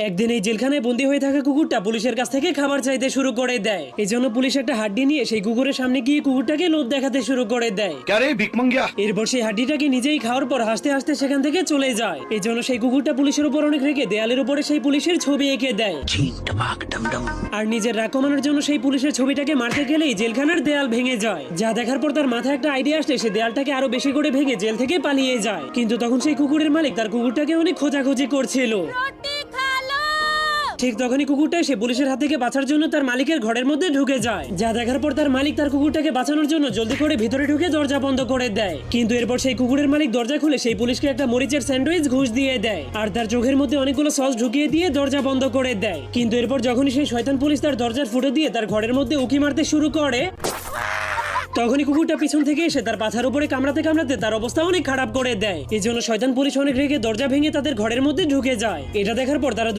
একদিন এই জেলখানায় বন্দী হয়ে থাকা কুকুরটা পুলিশের কাছ থেকে খাবার চাইতে শুরু করে দেয়। এই জন্য পুলিশ একটা হাড্ডি নিয়ে সেই কুকুরের সামনে গিয়ে কুকুরটাকে লোভ দেখাতে শুরু করে দেয়। এরপর সেই হাড্ডিটাকে নিজেই খাওয়ার পর হাসতে হাসতে সেখান থেকে চলে যায়। এই জন্য সেই কুকুরটা পুলিশের উপর অনেক রেগে দেয়ালের উপরে সেই পুলিশের ছবি এঁকে দেয়। আর নিজের রাগ কমানোর জন্য সেই পুলিশের ছবিটাকে মারতে গেলেই জেলখানার দেয়াল ভেঙে যায়। যা দেখার পর তার মাথায় একটা আইডিয়া আসলে সে দেয়ালটাকে আরো বেশি করে ভেঙে জেল থেকে পালিয়ে যায়। কিন্তু তখন সেই কুকুরের মালিক তার কুকুরটাকে অনেক খোঁজাখুঁজি করছিল। ঠিক তখনই কুকুরটা এসে পুলিশের হাত থেকে বাঁচার জন্য তার মালিকের ঘরের মধ্যে ঢুকে যায়। যা দেখার পর তার মালিক তার কুকুরটাকে বাঁচানোর জন্য জলদি করে ভিতরে ঢুকে দরজা বন্ধ করে দেয়। কিন্তু এরপর সেই কুকুরের মালিক দরজা খুলে সেই পুলিশকে একটা মরিচের স্যান্ডউইচ ঘুষ দিয়ে দেয় আর তার চোখের মধ্যে অনেকগুলো সস ঢুকিয়ে দিয়ে দরজা বন্ধ করে দেয়। কিন্তু এরপর যখনই সেই শয়তান পুলিশ তার দরজার ফুটো দিয়ে তার ঘরের মধ্যে উকি মারতে শুরু করে, তখনই কুকুরটা পিছন থেকে এসে তার পাছার উপরে কামড়াতে কামড়াতে তার অবস্থা অনেক খারাপ করে দেয়। এই জন্য শয়তান পুলিশ অনেক রেগে দরজা ভেঙে তাদের ঘরের মধ্যে ঢুকে যায়। এটা দেখার পর তারা